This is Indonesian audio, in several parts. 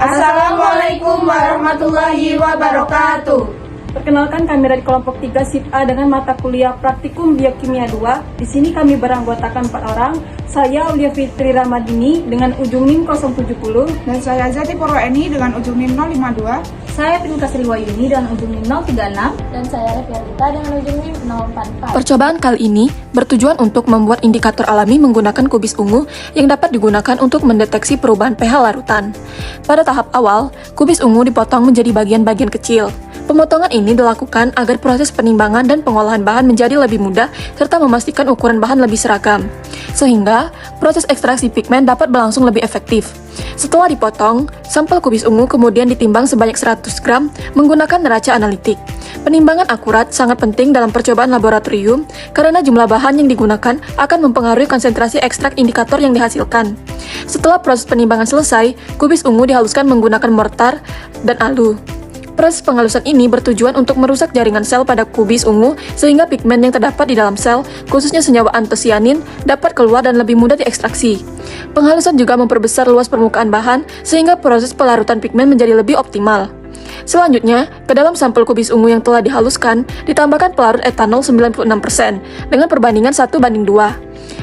Assalamualaikum warahmatullahi wabarakatuh. Perkenalkan, kami dari kelompok 3 SIP A dengan mata kuliah Praktikum Biokimia 2. Di sini kami beranggotakan 4 orang. Saya Aulia Fitri Ramadini dengan ujung NIM 070. Dan saya Zati Purwaeni dengan ujung NIM 052. Saya Pinka Sriwayuni dengan ujung NIM 036. Dan saya Reviarita dengan ujung NIM 044. Percobaan kali ini bertujuan untuk membuat indikator alami menggunakan kubis ungu yang dapat digunakan untuk mendeteksi perubahan pH larutan. Pada tahap awal, kubis ungu dipotong menjadi bagian-bagian kecil. Pemotongan ini dilakukan agar proses penimbangan dan pengolahan bahan menjadi lebih mudah serta memastikan ukuran bahan lebih seragam, sehingga proses ekstraksi pigmen dapat berlangsung lebih efektif. Setelah dipotong, sampel kubis ungu kemudian ditimbang sebanyak 100 gram menggunakan neraca analitik. Penimbangan akurat sangat penting dalam percobaan laboratorium karena jumlah bahan yang digunakan akan mempengaruhi konsentrasi ekstrak indikator yang dihasilkan. Setelah proses penimbangan selesai, kubis ungu dihaluskan menggunakan mortar dan alu. Proses penghalusan ini bertujuan untuk merusak jaringan sel pada kubis ungu sehingga pigmen yang terdapat di dalam sel, khususnya senyawa antosianin, dapat keluar dan lebih mudah diekstraksi. Penghalusan juga memperbesar luas permukaan bahan sehingga proses pelarutan pigmen menjadi lebih optimal. Selanjutnya, ke dalam sampel kubis ungu yang telah dihaluskan, ditambahkan pelarut etanol 96% dengan perbandingan 1:2.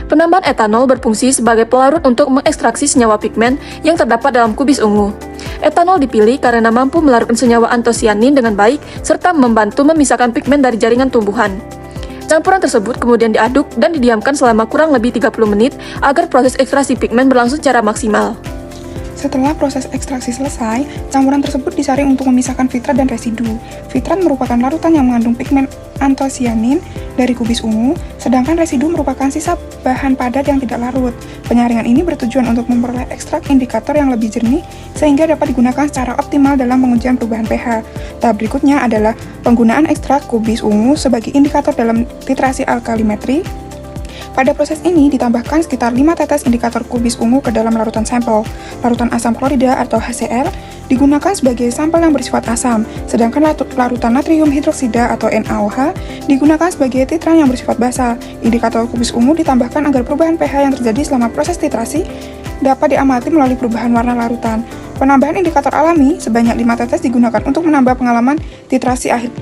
Penambahan etanol berfungsi sebagai pelarut untuk mengekstraksi senyawa pigmen yang terdapat dalam kubis ungu. Etanol dipilih karena mampu melarutkan senyawa antosianin dengan baik serta membantu memisahkan pigmen dari jaringan tumbuhan. Campuran tersebut kemudian diaduk dan didiamkan selama kurang lebih 30 menit agar proses ekstraksi pigmen berlangsung secara maksimal. Setelah proses ekstraksi selesai, campuran tersebut disaring untuk memisahkan fitrat dan residu. Fitrat merupakan larutan yang mengandung pigmen antosianin dari kubis ungu, sedangkan residu merupakan sisa bahan padat yang tidak larut. Penyaringan ini bertujuan untuk memperoleh ekstrak indikator yang lebih jernih sehingga dapat digunakan secara optimal dalam pengujian perubahan pH. Tahap berikutnya adalah penggunaan ekstrak kubis ungu sebagai indikator dalam titrasi alkalimetri. Pada proses ini ditambahkan sekitar 5 tetes indikator kubis ungu ke dalam larutan sampel. Larutan asam klorida atau HCl digunakan sebagai sampel yang bersifat asam, sedangkan larutan natrium hidroksida atau NaOH digunakan sebagai titran yang bersifat basa. Indikator kubis ungu ditambahkan agar perubahan pH yang terjadi selama proses titrasi dapat diamati melalui perubahan warna larutan. Penambahan indikator alami sebanyak 5 tetes digunakan untuk menambah pengalaman titrasi akhir,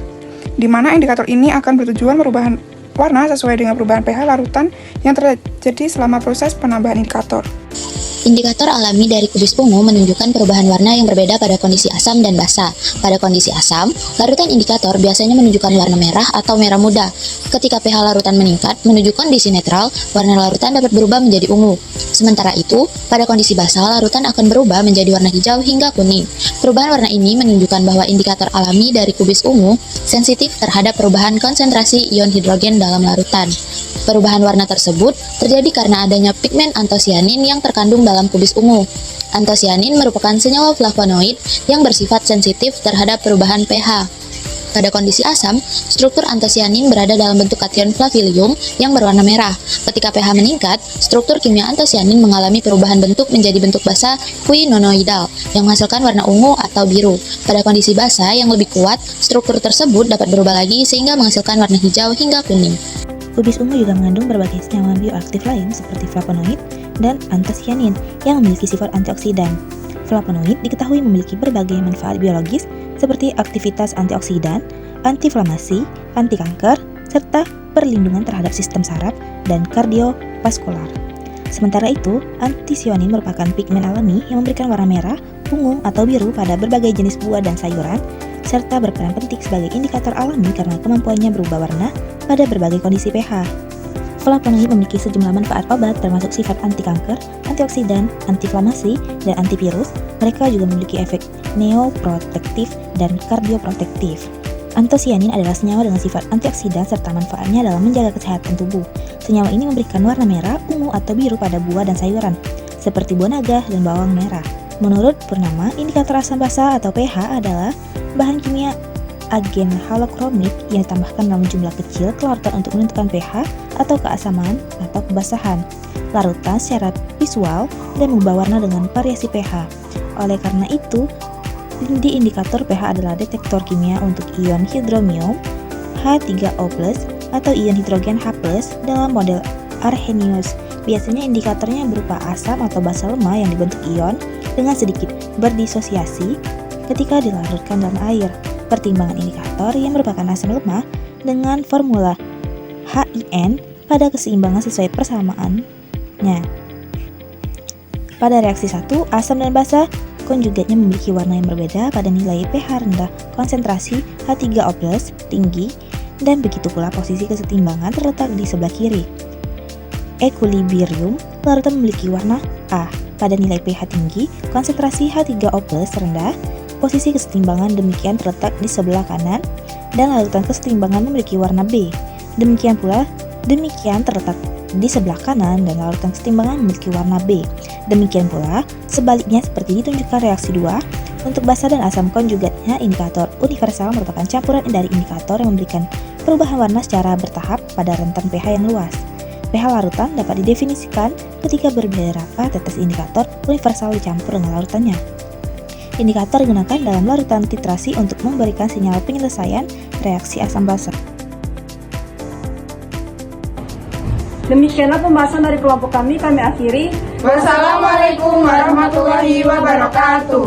di mana indikator ini akan bertujuan perubahan warna sesuai dengan perubahan pH larutan yang terjadi selama proses penambahan indikator. Indikator alami dari kubis ungu menunjukkan perubahan warna yang berbeda pada kondisi asam dan basa. Pada kondisi asam, larutan indikator biasanya menunjukkan warna merah atau merah muda. Ketika pH larutan meningkat menuju kondisi netral, warna larutan dapat berubah menjadi ungu. Sementara itu, pada kondisi basa, larutan akan berubah menjadi warna hijau hingga kuning. Perubahan warna ini menunjukkan bahwa indikator alami dari kubis ungu sensitif terhadap perubahan konsentrasi ion hidrogen dalam larutan. Perubahan warna tersebut terjadi karena adanya pigmen antosianin yang terkandung dalam kubis ungu. Antosianin merupakan senyawa flavonoid yang bersifat sensitif terhadap perubahan pH. Pada kondisi asam, struktur antosianin berada dalam bentuk kation flavilium yang berwarna merah. Ketika pH meningkat, struktur kimia antosianin mengalami perubahan bentuk menjadi bentuk basa quinonoidal yang menghasilkan warna ungu atau biru. Pada kondisi basa yang lebih kuat, struktur tersebut dapat berubah lagi sehingga menghasilkan warna hijau hingga kuning. Kubis ungu juga mengandung berbagai senyawa bioaktif lain seperti flavonoid dan antosianin yang memiliki sifat antioksidan. Flavonoid diketahui memiliki berbagai manfaat biologis seperti aktivitas antioksidan, antiinflamasi, anti kanker, serta perlindungan terhadap sistem saraf dan kardiovaskular. Sementara itu, antosianin merupakan pigmen alami yang memberikan warna merah, ungu, atau biru pada berbagai jenis buah dan sayuran, serta berperan penting sebagai indikator alami karena kemampuannya berubah warna pada berbagai kondisi pH. Flavonoid memiliki sejumlah manfaat obat termasuk sifat anti kanker, antioksidan, antiinflamasi, dan antivirus. Mereka juga memiliki efek neoprotektif dan kardioprotektif. Antosianin adalah senyawa dengan sifat antioksidan serta manfaatnya dalam menjaga kesehatan tubuh. Senyawa ini memberikan warna merah, ungu, atau biru pada buah dan sayuran, seperti buah naga dan bawang merah. Menurut Purnama, indikator asam basa atau pH adalah bahan kimia agen halokromik yang ditambahkan dalam jumlah kecil ke larutan untuk menentukan pH atau keasaman atau kebasahan larutan secara visual dan mengubah warna dengan variasi pH. Oleh karena itu, di indikator pH adalah detektor kimia untuk ion hidromium H3O+ atau ion hidrogen H+ dalam model Arrhenius. Biasanya indikatornya berupa asam atau basa lemah yang dibentuk ion dengan sedikit berdisosiasi ketika dilarutkan dalam air. Pertimbangan indikator yang merupakan asam lemah dengan formula HIN pada keseimbangan sesuai persamaannya. Pada reaksi 1, asam dan basa konjugatnya memiliki warna yang berbeda pada nilai pH rendah, konsentrasi H3O+ tinggi, dan begitu pula posisi kesetimbangan terletak di sebelah kiri. Equilibrium larutan memiliki warna A pada nilai pH tinggi, konsentrasi H3O+ rendah, posisi kesetimbangan demikian terletak di sebelah kanan, dan larutan kesetimbangan memiliki warna B. Demikian terletak di sebelah kanan dan larutan kesetimbangan memiliki warna B. Demikian pula sebaliknya seperti ditunjukkan reaksi 2. Untuk basa dan asam konjugatnya, indikator universal merupakan campuran dari indikator yang memberikan perubahan warna secara bertahap pada rentan pH yang luas. pH larutan dapat didefinisikan ketika beberapa tetes indikator universal dicampur dengan larutannya. Indikator digunakan dalam larutan titrasi untuk memberikan sinyal penyelesaian reaksi asam basa. Demikianlah pembahasan dari kelompok kami akhiri. Wassalamualaikum warahmatullahi wabarakatuh.